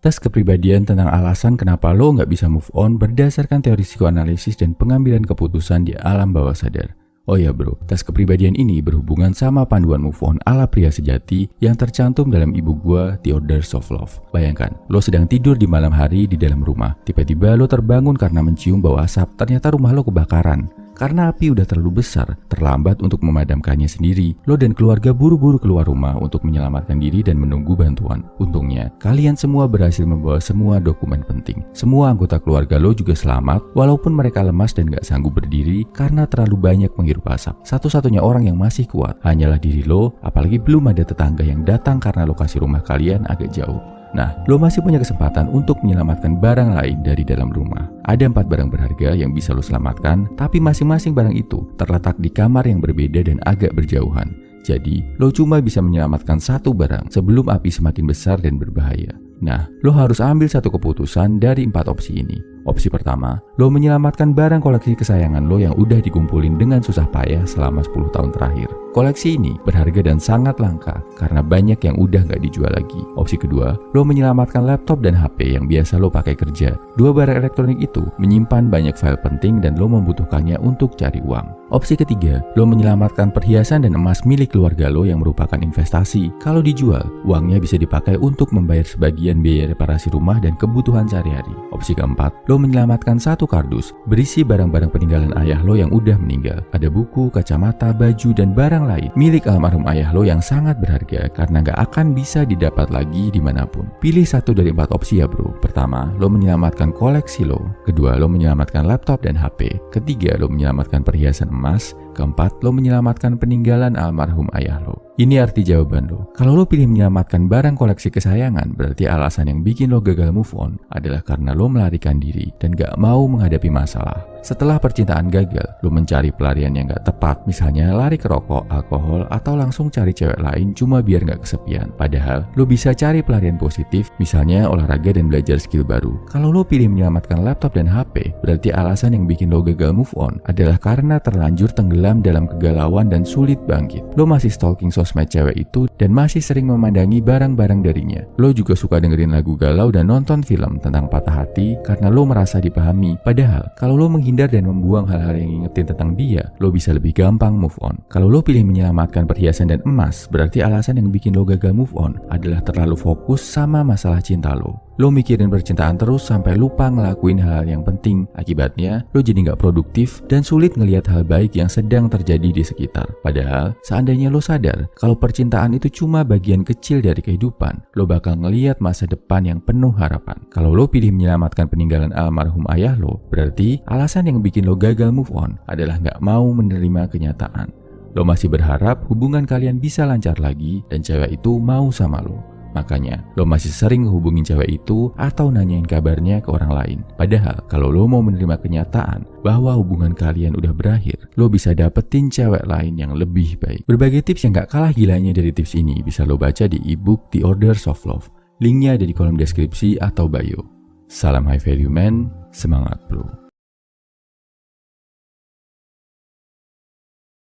Tes kepribadian tentang alasan kenapa lo nggak bisa move on berdasarkan teori psikoanalisis dan pengambilan keputusan di alam bawah sadar. Oh ya bro, tes kepribadian ini berhubungan sama panduan move on ala pria sejati yang tercantum dalam ibu gua The Orders of Love. Bayangkan, lo sedang tidur di malam hari di dalam rumah. Tiba-tiba lo terbangun karena mencium bau asap, ternyata rumah lo kebakaran. Karena api udah terlalu besar, terlambat untuk memadamkannya sendiri, lo dan keluarga buru-buru keluar rumah untuk menyelamatkan diri dan menunggu bantuan. Untungnya, kalian semua berhasil membawa semua dokumen penting. Semua anggota keluarga lo juga selamat, walaupun mereka lemas dan gak sanggup berdiri karena terlalu banyak menghirup asap. Satu-satunya orang yang masih kuat hanyalah diri lo, apalagi belum ada tetangga yang datang karena lokasi rumah kalian agak jauh. Nah, lo masih punya kesempatan untuk menyelamatkan barang lain dari dalam rumah. Ada 4 barang berharga yang bisa lo selamatkan, tapi masing-masing barang itu terletak di kamar yang berbeda dan agak berjauhan. Jadi, lo cuma bisa menyelamatkan 1 barang sebelum api semakin besar dan berbahaya. Nah, lo harus ambil satu keputusan dari 4 opsi ini. Opsi pertama, lo menyelamatkan barang koleksi kesayangan lo yang udah dikumpulin dengan susah payah selama 10 tahun terakhir. Koleksi ini berharga dan sangat langka karena banyak yang udah gak dijual lagi. Opsi kedua, lo menyelamatkan laptop dan HP yang biasa lo pakai kerja. 2 barang elektronik itu menyimpan banyak file penting dan lo membutuhkannya untuk cari uang. Opsi ketiga, lo menyelamatkan perhiasan dan emas milik keluarga lo yang merupakan investasi. Kalau dijual, uangnya bisa dipakai untuk membayar sebagian biaya reparasi rumah dan kebutuhan sehari-hari. Opsi keempat, lo menyelamatkan 1 kardus berisi barang-barang peninggalan ayah lo yang udah meninggal. Ada buku, kacamata, baju, dan barang lain milik almarhum ayah lo yang sangat berharga karena gak akan bisa didapat lagi dimanapun. Pilih 1 dari 4 opsi ya bro. Pertama, lo menyelamatkan koleksi lo. Kedua, lo menyelamatkan laptop dan HP. Ketiga, lo menyelamatkan perhiasan emas. Keempat, lo menyelamatkan peninggalan almarhum ayah lo. Ini arti jawaban lo. Kalau lo pilih menyelamatkan barang koleksi kesayangan, berarti alasan yang bikin lo gagal move on adalah karena lo melarikan diri dan gak mau menghadapi masalah. Setelah percintaan gagal, lo mencari pelarian yang gak tepat, misalnya lari ke rokok, alkohol, atau langsung cari cewek lain cuma biar gak kesepian. Padahal, lo bisa cari pelarian positif, misalnya olahraga dan belajar skill baru. Kalau lo pilih menyelamatkan laptop dan HP, berarti alasan yang bikin lo gagal move on adalah karena terlanjur tenggelam dalam kegalauan dan sulit bangkit. Lo masih stalking sosmed cewek itu dan masih sering memandangi barang-barang darinya. Lo juga suka dengerin lagu galau dan nonton film tentang patah hati karena lo merasa dipahami. Padahal, kalau lo menghindar dan membuang hal-hal yang ngingetin tentang dia, lo bisa lebih gampang move on. Kalau lo pilih menyelamatkan perhiasan dan emas, berarti alasan yang bikin lo gagal move on adalah terlalu fokus sama masalah cinta lo. Lo mikirin percintaan terus sampai lupa ngelakuin hal-hal yang penting. Akibatnya, lo jadi gak produktif dan sulit ngelihat hal baik yang sedang terjadi di sekitar. Padahal, seandainya lo sadar kalau percintaan itu cuma bagian kecil dari kehidupan, lo bakal ngelihat masa depan yang penuh harapan. Kalau lo pilih menyelamatkan peninggalan almarhum ayah lo, berarti alasan yang bikin lo gagal move on adalah gak mau menerima kenyataan. Lo masih berharap hubungan kalian bisa lancar lagi dan cewek itu mau sama lo. Makanya, lo masih sering ngehubungin cewek itu atau nanyain kabarnya ke orang lain. Padahal, kalau lo mau menerima kenyataan bahwa hubungan kalian udah berakhir, lo bisa dapetin cewek lain yang lebih baik. Berbagai tips yang gak kalah gilanya dari tips ini bisa lo baca di ebook The Orders of Love. Linknya ada di kolom deskripsi atau bio. Salam high value man, semangat bro.